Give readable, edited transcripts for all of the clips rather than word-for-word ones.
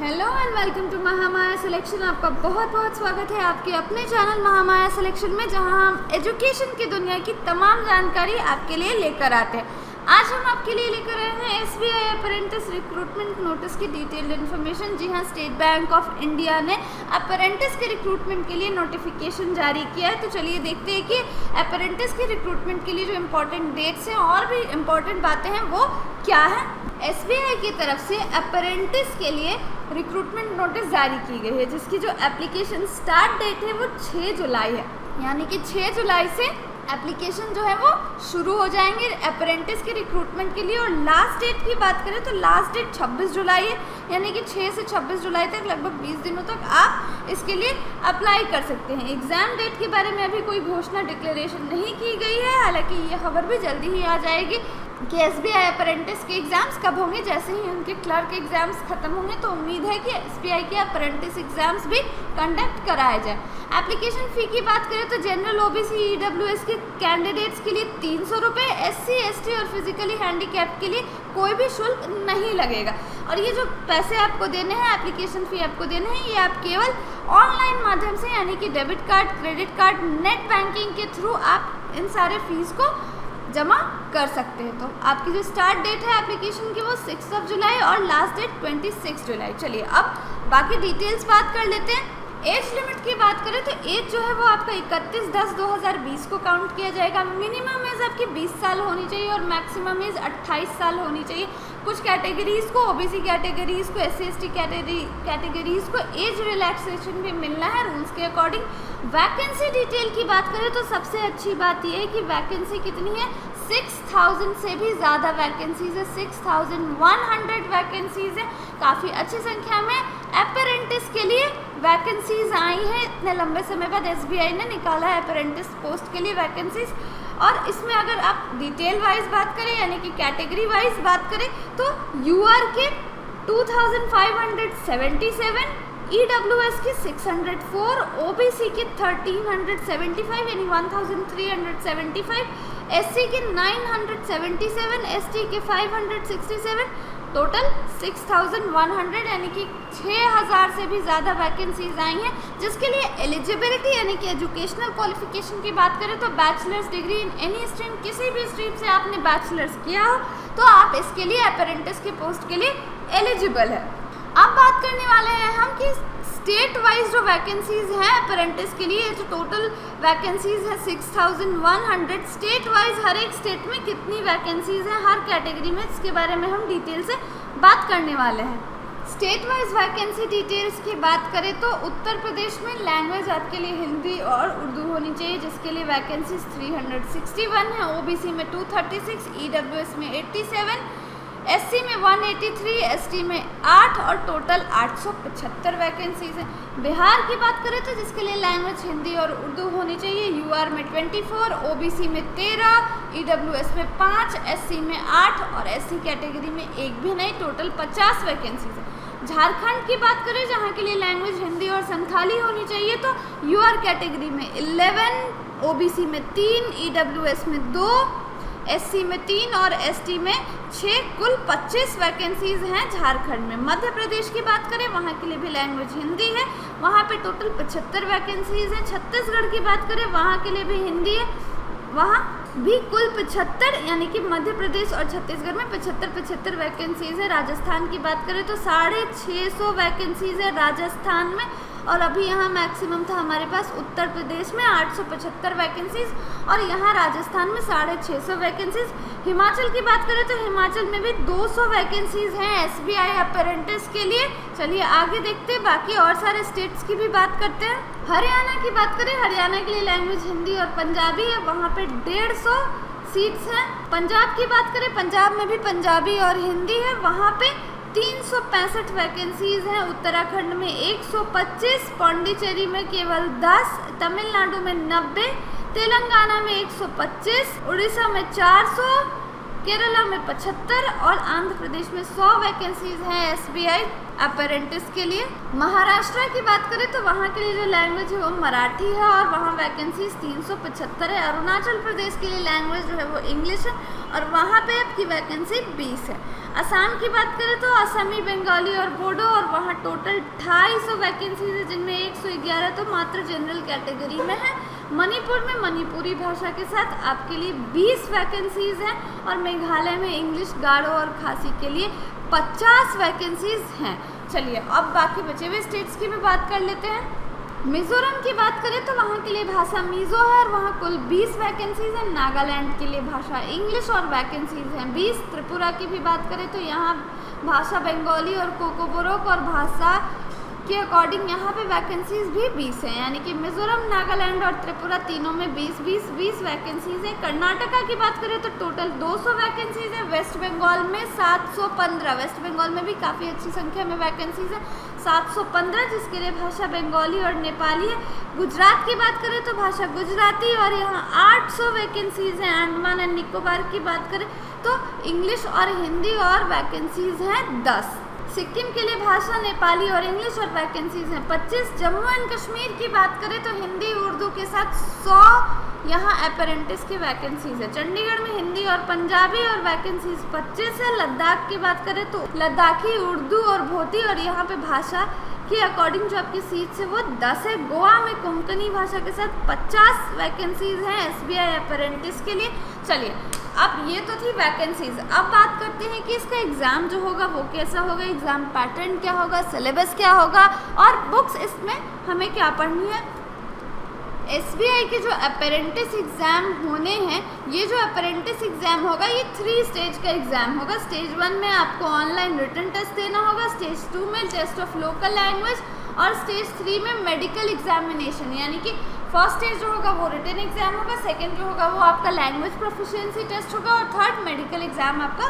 Hello and welcome to Mahamaya selection. आपका बहुत बहुत स्वागत है आपके अपने चैनल महामाया सिलेक्शन में, जहां हम एजुकेशन की दुनिया की तमाम जानकारी आपके लिए लेकर आते हैं। आज हम आपके लिए लेकर आए हैं SBI अप्रेंटिस रिक्रूटमेंट नोटिस की डिटेल्ड इन्फॉर्मेशन। जी हाँ, स्टेट बैंक ऑफ इंडिया ने अप्रेंटिस के रिक्रूटमेंट के लिए नोटिफिकेशन जारी किया है। तो चलिए देखते हैं कि अप्रेंटिस के रिक्रूटमेंट के लिए जो इम्पोर्टेंट डेट्स हैं और भी इम्पोर्टेंट बातें हैं वो क्या है। SBI की तरफ से अप्रेंटिस के लिए रिक्रूटमेंट नोटिस जारी की गई है, जिसकी जो एप्लीकेशन स्टार्ट डेट है वो 6 जुलाई है। यानी कि 6 जुलाई से एप्लीकेशन जो है वो शुरू हो जाएंगे अप्रेंटिस के रिक्रूटमेंट के लिए। और लास्ट डेट की बात करें तो लास्ट डेट 26 जुलाई है, यानी कि 6 से 26 जुलाई तक लगभग 20 दिनों तक आप इसके लिए अप्लाई कर सकते हैं। एग्ज़ाम डेट के बारे में अभी कोई घोषणा डिक्लेरेशन नहीं की गई है, हालांकि ये खबर भी जल्दी ही आ जाएगी कि SBI अप्रेंटिस के एग्ज़ाम्स कब होंगे। जैसे ही उनके क्लर्क एग्ज़ाम्स खत्म होंगे तो उम्मीद है कि SBI के अप्रेंटिस एग्ज़ाम्स भी कंडक्ट कराए जाए। एप्लीकेशन फ़ी की बात करें तो जनरल OBC EWS के कैंडिडेट्स के लिए 300 रुपये, SC ST और फिजिकली हैंडीकैप के लिए कोई भी शुल्क नहीं लगेगा। और ये जो पैसे आपको देने हैं, एप्लीकेशन फ़ी आपको देने हैं, ये आप केवल ऑनलाइन माध्यम से यानी कि debit card, credit card, net banking के थ्रू आप इन सारे फीस को जमा कर सकते हैं। तो आपकी जो स्टार्ट डेट है एप्लीकेशन की वो 6 जुलाई और लास्ट डेट 26 जुलाई। चलिए अब बाकी डिटेल्स बात कर लेते हैं। एज लिमिट की बात करें तो एज जो है वो आपका 31/10/2020 को काउंट किया जाएगा। मिनिमम एज आपकी 20 साल होनी चाहिए और मैक्सिमम एज 28 साल होनी चाहिए। कुछ कैटेगरीज़ को, OBC कैटेगरीज़ को, SC ST कैटेगरीज़ को एज रिलैक्सेशन भी मिलना है रूल्स के अकॉर्डिंग। वैकेंसी डिटेल की बात करें तो सबसे अच्छी बात यह है कि वैकेंसी कितनी है, 6000 से भी ज़्यादा वैकेंसीज़ है, 6100 वैकेंसीज़ है। काफ़ी अच्छी संख्या में अप्रेंटिस के लिए वैकेंसीज़ आई हैं। इतने लंबे समय बाद SBI ने निकाला है अप्रेंटिस पोस्ट के लिए वैकेंसीज़। और इसमें अगर आप डिटेल वाइज बात करें यानी कि कैटेगरी वाइज बात करें तो UR के 2577, EWS की 604, OBC की 1375 यानी 1375, SC के 977, ST के 567, टोटल 6100 यानी कि 6000 से भी ज़्यादा वैकेंसीज आई हैं। जिसके लिए एलिजिबिलिटी यानी कि एजुकेशनल क्वालिफिकेशन की बात करें तो bachelors degree in any stream, किसी भी स्ट्रीम से आपने बैचलर्स किया हो तो आप इसके लिए अप्रेंटिस की पोस्ट के लिए एलिजिबल है। अब बात करने वाले हैं हम कि स्टेट वाइज जो वैकेंसीज़ हैं अप्रेंटिस के लिए, जो टोटल वैकेंसीज़ है 6100 स्टेट वाइज, हर एक स्टेट में कितनी वैकेंसीज़ हैं हर कैटेगरी में, इसके बारे में हम डिटेल से बात करने वाले हैं। स्टेट वाइज वैकेंसी डिटेल्स की बात करें तो उत्तर प्रदेश में लैंग्वेज आपके लिए हिंदी और उर्दू होनी चाहिए, जिसके लिए वैकेंसीज 361 है। OBC में 236, EWS में 87, SC में 183, ST में 8 और टोटल 875 वैकेंसीज हैं। बिहार की बात करें तो जिसके लिए लैंग्वेज हिंदी और उर्दू होनी चाहिए, UR में 24, OBC में 13, EWS में 5, SC में 8 और SC कैटेगरी में एक भी नहीं, टोटल 50 वैकेंसीज हैं। झारखंड की बात करें जहाँ के लिए लैंग्वेज हिंदी और संथाली होनी चाहिए तो UR कैटेगरी में 11, OBC में 3, EWS में 2, SC में 3 और ST में 6, कुल 25 वैकेंसीज हैं झारखंड में। मध्य प्रदेश की बात करें वहाँ के लिए भी लैंग्वेज हिंदी है, वहाँ पे टोटल 75 वैकेंसीज हैं। छत्तीसगढ़ की बात करें वहाँ के लिए भी हिंदी है, वहाँ भी कुल 75 यानी कि मध्य प्रदेश और छत्तीसगढ़ में 75 वैकेंसीज है। राजस्थान की बात करें तो 650 वैकेंसीज है राजस्थान में, और अभी यहाँ मैक्सिमम था हमारे पास उत्तर प्रदेश में 875 वैकेंसीज और यहाँ राजस्थान में 650 वैकेंसीज। हिमाचल की बात करें तो हिमाचल में भी 200 वैकेंसीज हैं SBI अप्रेंटिस के लिए। चलिए आगे देखते हैं, बाकी और सारे स्टेट्स की भी बात करते हैं। हरियाणा की बात करें, हरियाणा के लिए लैंग्वेज हिंदी और पंजाबी है, वहाँ पे 150 सीट्स हैं। पंजाब की बात करें, पंजाब में भी पंजाबी और हिंदी है, वहाँ पे 365 वैकेंसीज हैं। उत्तराखंड में 125, पौंडीचेरी में केवल 10, तमिलनाडु में 90, तेलंगाना में 125, उड़ीसा में 400, केरला में 75 और आंध्र प्रदेश में 100 वैकेंसीज हैं SBI अपेरेंटिस के लिए। महाराष्ट्र की बात करें तो वहाँ के लिए जो लैंग्वेज है वो मराठी है और वहाँ वैकेंसीज 375 है। अरुणाचल प्रदेश के लिए लैंग्वेज जो है वो इंग्लिश है और वहाँ पे आपकी वैकेंसी 20 है। असम की बात करें तो असमी, बंगाली और बोडो और वहाँ टोटल 250 वैकेंसीज है, जिनमें 111 तो मात्र जनरल कैटेगरी में है। मणिपुर में मणिपुरी भाषा के साथ आपके लिए 20 वैकेंसीज हैं और मेघालय में इंग्लिश, गारो और खासी के लिए 50 वैकेंसीज हैं। चलिए अब बाकी बचे हुए स्टेट्स की भी बात कर लेते हैं। मिजोरम की बात करें तो वहाँ के लिए भाषा मिजो है और वहाँ कुल 20 वैकेंसीज हैं। नागालैंड के लिए भाषा इंग्लिश और वैकेंसीज हैं 20। त्रिपुरा की भी बात करें तो यहाँ भाषा बंगाली और कोकोबोरोक और भाषा के अकॉर्डिंग यहाँ पे वैकेंसीज भी 20 हैं, यानी कि मिजोरम, नागालैंड और त्रिपुरा तीनों में 20 वैकेंसीज हैं। कर्नाटका की बात करें तो टोटल 200 वैकेंसीज हैं। वेस्ट बंगाल में 715, वेस्ट बंगाल में भी काफ़ी अच्छी संख्या में वैकेंसीज हैं 715, जिसके लिए भाषा बंगाली और नेपाली है। गुजरात की बात करें तो भाषा गुजराती और यहाँ 800 वैकेंसीज हैं। अंडमान एंड निकोबार की बात करें तो इंग्लिश और हिंदी और वैकेंसीज हैं 10। सिक्किम के लिए भाषा नेपाली और इंग्लिश और वैकेंसीज हैं 25। जम्मू एंड कश्मीर की बात करें तो हिंदी उर्दू के साथ 100 यहाँ अपेरेंटिस की वैकेंसीज है। चंडीगढ़ में हिंदी और पंजाबी और वैकेंसीज 25 है। लद्दाख की बात करें तो लद्दाखी, उर्दू और भोती और यहाँ पे भाषा के अकॉर्डिंग जो आपकी सीट्स है वो 10 है। गोवा में कोंकणी भाषा के साथ 50 वैकेंसीज हैं SBI अपेरेंटिस के लिए। चलिए अब ये तो थी वैकेंसीज। अब बात करते हैं कि इसका एग्ज़ाम जो होगा वो कैसा होगा, एग्ज़ाम पैटर्न क्या होगा, सिलेबस क्या होगा और बुक्स इसमें हमें क्या पढ़नी है। SBI के जो अपेरेंटिस एग्ज़ाम होने हैं, ये जो अपेरेंटिस एग्ज़ाम होगा ये 3 स्टेज का एग्ज़ाम होगा। स्टेज 1 में आपको ऑनलाइन रिटन टेस्ट देना होगा, स्टेज 2 में टेस्ट ऑफ लोकल लैंग्वेज और स्टेज 3 में मेडिकल एग्जामिनेशन, यानी कि फर्स्ट स्टेज जो होगा वो रिटन एग्जाम होगा, सेकंड जो होगा वो आपका लैंग्वेज प्रोफिशिएंसी टेस्ट होगा और थर्ड मेडिकल एग्जाम आपका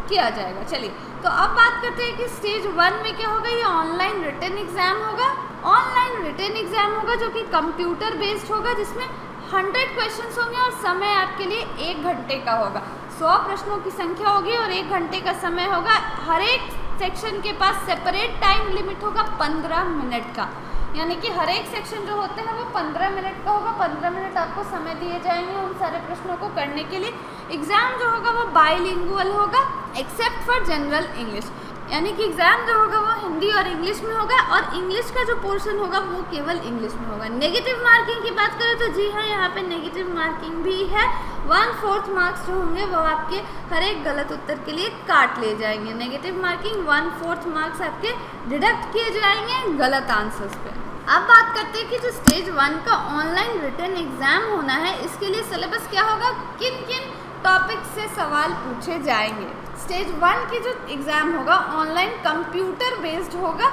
किया जाएगा। चलिए तो अब बात करते हैं कि स्टेज 1 में क्या होगा। ये ऑनलाइन रिटन एग्जाम होगा। ऑनलाइन रिटन एग्जाम होगा जो कि कंप्यूटर बेस्ड होगा, जिसमें 100 क्वेश्चंस होंगे और समय आपके लिए 1 घंटे का होगा। 100 प्रश्नों की संख्या होगी और 1 घंटे का समय होगा। हर एक सेक्शन के पास सेपरेट टाइम लिमिट होगा 15 मिनट का, यानी कि हर एक सेक्शन जो होते हैं वो 15 मिनट का होगा। 15 मिनट आपको समय दिए जाएंगे उन सारे प्रश्नों को करने के लिए। एग्ज़ाम जो होगा वो बाइलिंगुअल होगा एक्सेप्ट फॉर जनरल इंग्लिश, यानी कि एग्ज़ाम जो होगा वो हिंदी और इंग्लिश में होगा और इंग्लिश का जो पोर्शन होगा वो केवल इंग्लिश में होगा। नेगेटिव मार्किंग की बात करें तो जी हाँ, यहाँ पे नेगेटिव मार्किंग भी है। 1/4 मार्क्स जो होंगे वो आपके हर एक गलत उत्तर के लिए काट ले जाएंगे। नेगेटिव मार्किंग 1/4 मार्क्स आपके डिडक्ट किए जाएंगे गलत आंसर्स पे। अब बात करते हैं कि जो स्टेज 1 का ऑनलाइन रिटन एग्ज़ाम होना है, इसके लिए सिलेबस क्या होगा, किन किन टॉपिक से सवाल पूछे जाएंगे। स्टेज 1 की जो एग्ज़ाम होगा ऑनलाइन कंप्यूटर बेस्ड होगा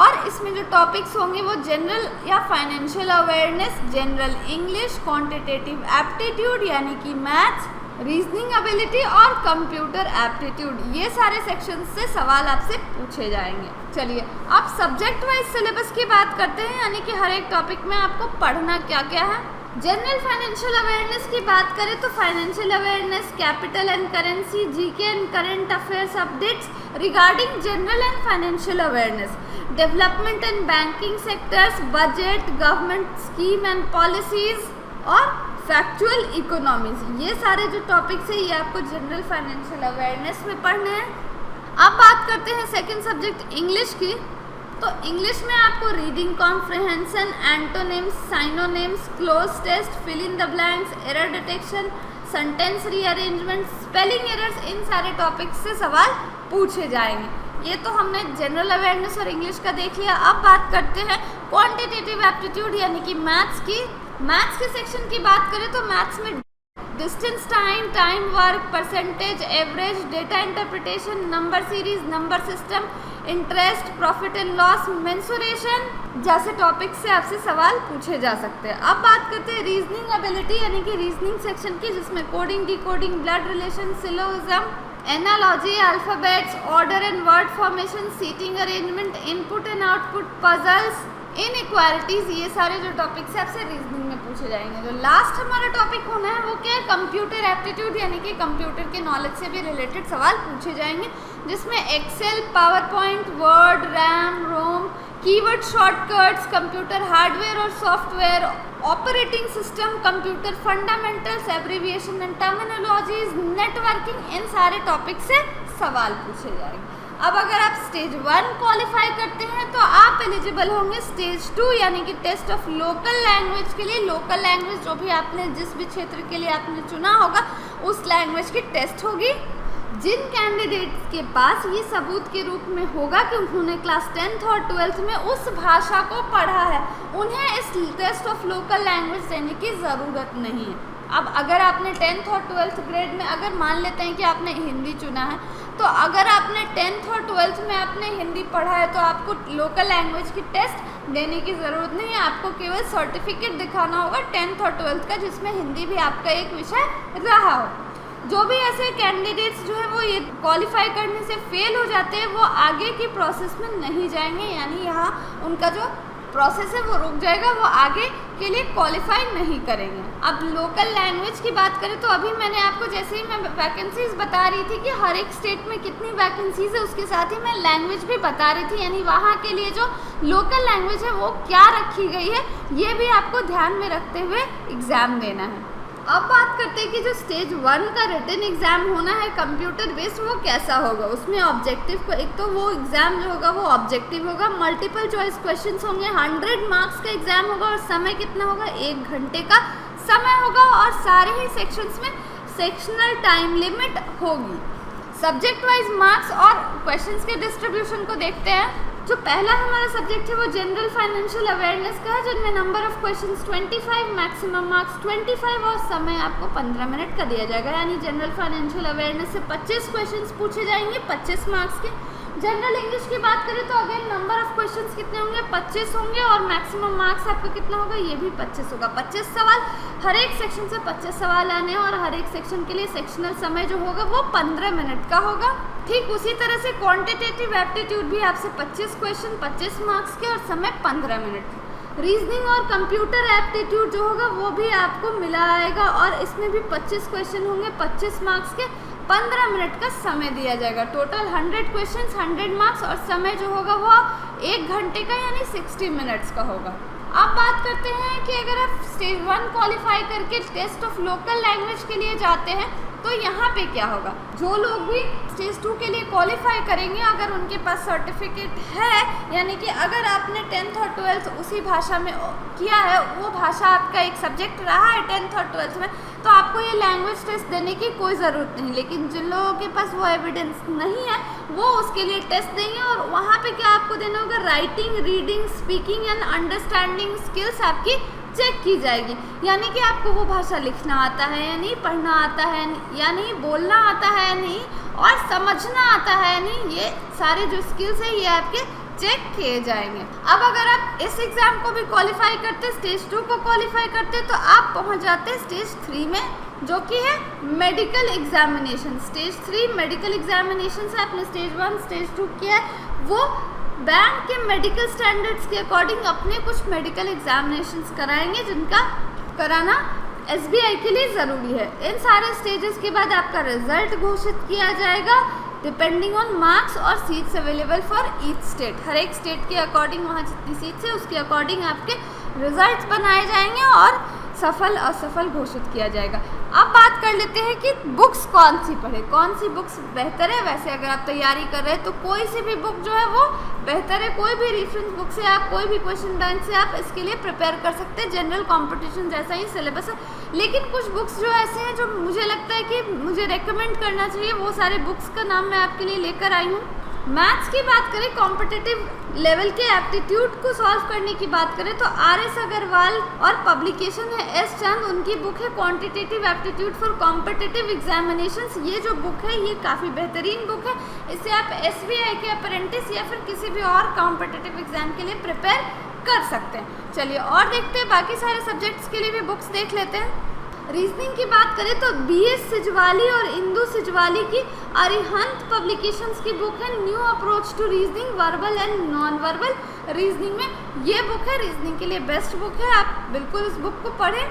और इसमें जो टॉपिक्स होंगे वो जनरल या financial awareness, general English, quantitative aptitude यानी कि मैथ्स, रीजनिंग एबिलिटी और कंप्यूटर एप्टीट्यूड, ये सारे सेक्शन से सवाल आपसे पूछे जाएंगे। चलिए अब सब्जेक्ट वाइज सिलेबस की बात करते हैं, यानी कि हर एक टॉपिक में आपको पढ़ना क्या क्या है। जनरल फाइनेंशियल अवेयरनेस की बात करें तो financial awareness, capital and currency, GK and current affairs updates regarding general and financial awareness, development and banking sectors, budget, government scheme and policies और फैक्चुअल इकोनॉमीज, ये सारे जो टॉपिक्स है ये आपको जनरल फाइनेंशियल अवेयरनेस में पढ़ने हैं। अब बात करते हैं सेकंड सब्जेक्ट इंग्लिश की। तो इंग्लिश में आपको reading comprehension, antonyms, synonyms, cloze test, fill in the blanks, error detection, sentence rearrangement, spelling errors, इन सारे टॉपिक्स से सवाल पूछे जाएंगे। ये तो हमने जनरल अवेयरनेस और इंग्लिश का देख लिया। अब बात करते हैं क्वांटिटेटिव एप्टीट्यूड यानी कि मैथ्स की। मैथ्स के सेक्शन की बात करें तो मैथ्स में distance time, time work, percentage, average, data interpretation, number series, number system, interest, profit and loss, mensuration जैसे टॉपिक से आपसे सवाल पूछे जा सकते हैं। अब बात करते हैं रीजनिंग एबिलिटी यानी कि रीजनिंग सेक्शन की, जिसमें coding, decoding, blood relation, syllogism, analogy, alphabets, order and word formation, seating arrangement, input and output, puzzles, inequalities, ये सारे जो टॉपिक्स है आपसे रीजनिंग में पूछे पूछे जाएंगे। जो लास्ट हमारा टॉपिक होना है वो क्या है, कंप्यूटर एप्टीट्यूड, यानी कि कंप्यूटर के नॉलेज से भी रिलेटेड सवाल पूछे जाएंगे, जिसमें Excel, PowerPoint, Word, RAM, ROM, keyword shortcuts, computer hardware और software, operating system, computer fundamentals, abbreviation and terminologies, networking, इन सारे टॉपिक से सवाल पूछे जाएंगे। अब अगर आप स्टेज 1 क्वालिफाई करते हैं तो आप एलिजिबल होंगे स्टेज 2 यानी कि टेस्ट ऑफ लोकल लैंग्वेज के लिए। लोकल लैंग्वेज जो भी आपने जिस भी क्षेत्र के लिए आपने चुना होगा उस लैंग्वेज की टेस्ट होगी। जिन कैंडिडेट्स के पास ये सबूत के रूप में होगा कि उन्होंने क्लास 10th और 12th में उस भाषा को पढ़ा है, उन्हें इस टेस्ट ऑफ लोकल लैंग्वेज देने की ज़रूरत नहीं है। अब अगर आपने 10th और 12th ग्रेड में, अगर मान लेते हैं कि आपने हिंदी चुना है, तो अगर आपने 10th और 12th में आपने हिंदी पढ़ा है तो आपको लोकल लैंग्वेज की टेस्ट देने की ज़रूरत नहीं है। आपको केवल सर्टिफिकेट दिखाना होगा 10th और 12th का जिसमें हिंदी भी आपका एक विषय रहा हो। जो भी ऐसे कैंडिडेट्स जो है वो ये क्वालिफाई करने से फेल हो जाते हैं वो आगे की प्रोसेस में नहीं जाएंगे, यानी यहाँ उनका जो प्रोसेस है वो रुक जाएगा, वो आगे के लिए क्वालिफाई नहीं करेंगे। अब लोकल लैंग्वेज की बात करें तो अभी मैंने आपको जैसे ही मैं वैकेंसीज बता रही थी कि हर एक स्टेट में कितनी वैकेंसीज है, उसके साथ ही मैं लैंग्वेज भी बता रही थी, यानी वहाँ के लिए जो लोकल लैंग्वेज है वो क्या रखी गई है ये भी आपको ध्यान में रखते हुए एग्ज़ाम देना है। अब बात करते हैं कि जो स्टेज 1 का रिटन एग्ज़ाम होना है कंप्यूटर बेस्ड, वो कैसा होगा। उसमें ऑब्जेक्टिव को, एक तो वो एग्ज़ाम जो होगा वो ऑब्जेक्टिव होगा, मल्टीपल चॉइस क्वेश्चंस होंगे, 100 मार्क्स का एग्ज़ाम होगा और समय कितना होगा, 1 घंटे का समय होगा और सारे ही सेक्शंस में सेक्शनल टाइम लिमिट होगी। सब्जेक्ट वाइज मार्क्स और क्वेश्चंस के डिस्ट्रीब्यूशन को देखते हैं। जो पहला हमारा सब्जेक्ट है वो जनरल फाइनेंशियल अवेयरनेस का है, जिनमें number of questions 25, maximum marks 25 और समय आपको 15 मिनट का दिया जाएगा। यानी जनरल फाइनेंशियल अवेयरनेस से 25 क्वेश्चंस पूछे जाएंगे 25 मार्क्स के। जनरल इंग्लिश की बात करें तो अगेन नंबर ऑफ क्वेश्चंस कितने होंगे, 25 होंगे और मैक्सिमम मार्क्स आपका कितना होगा, ये भी 25 होगा। 25 सवाल, हर एक सेक्शन से 25 सवाल आने हैं और हर एक सेक्शन के लिए सेक्शनल समय जो होगा वो 15 मिनट का होगा। ठीक उसी तरह से क्वांटिटेटिव एप्टीट्यूड भी आपसे 25 क्वेश्चन 25 मार्क्स के और समय 15 मिनट। रीजनिंग और कंप्यूटर एप्टीट्यूड जो होगा वो भी आपको मिला आएगा और इसमें भी 25 क्वेश्चन होंगे 25 मार्क्स के, 15 मिनट का समय दिया जाएगा। टोटल 100 क्वेश्चंस 100 मार्क्स और समय जो होगा वो 1 घंटे का यानी 60 मिनट्स का होगा। अब बात करते हैं कि अगर आप स्टेज 1 क्वालिफाई करके टेस्ट ऑफ लोकल लैंग्वेज के लिए जाते हैं तो यहाँ पे क्या होगा। जो लोग भी स्टेज 2 के लिए क्वालिफाई करेंगे, अगर उनके पास सर्टिफिकेट है, यानी कि अगर आपने 10th और 12th उसी भाषा में किया है, वो भाषा आपका एक सब्जेक्ट रहा है 10th और 12th में, तो आपको ये लैंग्वेज टेस्ट देने की कोई ज़रूरत नहीं। लेकिन जिन लोगों के पास वो एविडेंस नहीं है वो उसके लिए टेस्ट देंगे और वहाँ पे क्या आपको देना होगा, writing, reading, speaking and understanding skills आपकी चेक की जाएगी। यानी कि आपको वो भाषा लिखना आता है या नहीं, पढ़ना आता है या नहीं, बोलना आता है या नहीं और समझना आता है या नहीं, ये सारे जो स्किल्स है ये आपके चेक किए जाएंगे। अब अगर आप इस एग्ज़ाम को भी क्वालिफाई करते, स्टेज 2 को क्वालिफाई करते, तो आप पहुंच जाते स्टेज 3 में, जो कि है medical examination. Stage 3 medical examination से आपने स्टेज 1 स्टेज 2 किया है, वो बैंक के मेडिकल स्टैंडर्ड्स के अकॉर्डिंग अपने कुछ मेडिकल एग्जामिनेशंस कराएंगे, जिनका कराना SBI के लिए ज़रूरी है। इन सारे स्टेजेस के बाद आपका रिजल्ट घोषित किया जाएगा डिपेंडिंग ऑन मार्क्स और seats available for each state. हर एक स्टेट के अकॉर्डिंग वहाँ जितनी सीट्स है उसके अकॉर्डिंग आपके रिजल्ट्स बनाए जाएंगे और सफल असफल घोषित किया जाएगा। अब बात कर लेते हैं कि बुक्स कौन सी पढ़े, कौन सी बुक्स बेहतर है। वैसे अगर आप तैयारी कर रहे हैं तो कोई सी भी बुक जो है वो बेहतर है। कोई भी रेफरेंस बुक से आप, कोई भी क्वेश्चन बैंक से आप इसके लिए प्रिपेयर कर सकते हैं। जनरल कंपटीशन जैसा ही सिलेबस है, लेकिन कुछ बुक्स जो ऐसे हैं जो मुझे लगता है कि मुझे रेकमेंड करना चाहिए, वो सारे बुक्स का नाम मैं आपके लिए लेकर आई हूँ। मैथ्स की बात करें, कॉम्पिटिटिव लेवल के एप्टीट्यूड को सॉल्व करने की बात करें तो RS अग्रवाल और पब्लिकेशन है S चंद, उनकी बुक है quantitative aptitude for competitive examinations. ये जो बुक है ये काफ़ी बेहतरीन बुक है। इससे आप SBI के अप्रेंटिस या फिर किसी भी और कॉम्पिटिटिव एग्जाम के लिए प्रिपेयर कर सकते हैं। चलिए और देखते हैं, बाकी सारे सब्जेक्ट्स के लिए भी बुक्स देख लेते हैं। रीजनिंग की बात करें तो BS सिजवाली और इंदु सिजवाली की अरिहंत पब्लिकेशंस की बुक है new approach to reasoning verbal and non verbal reasoning में ये बुक है रीजनिंग के लिए बेस्ट बुक है, आप बिल्कुल इस बुक को पढ़ें।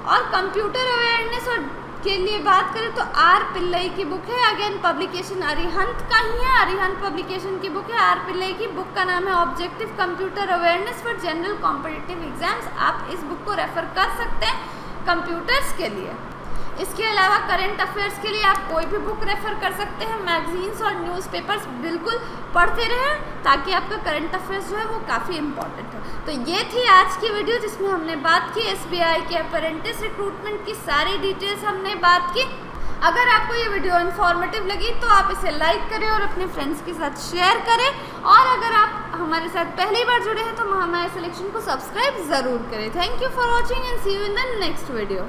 और कंप्यूटर अवेयरनेस और के लिए बात करें तो R पिल्लई की बुक है, अगेन पब्लिकेशन अरिहंत का ही है, अरिहंत पब्लिकेशन की बुक है। R पिल्लई की बुक का नाम है objective computer awareness for general competitive exams. आप इस बुक को रेफर कर सकते हैं कंप्यूटर्स के लिए। इसके अलावा करंट अफेयर्स के लिए आप कोई भी बुक रेफर कर सकते हैं। मैगजीन्स और न्यूज़पेपर्स बिल्कुल पढ़ते रहें ताकि आपका करंट अफेयर्स जो है वो काफ़ी इंपॉर्टेंट है। तो ये थी आज की वीडियो जिसमें हमने बात की SBI के अप्रेंटिस रिक्रूटमेंट की सारी डिटेल्स हमने बात की। अगर आपको ये वीडियो इन्फॉर्मेटिव लगी तो आप इसे लाइक करें और अपने फ्रेंड्स के साथ शेयर करें, और अगर आप हमारे साथ पहली बार जुड़े हैं तो हमारे सिलेक्शन को सब्सक्राइब ज़रूर करें। Thank you for watching and see you in the next video.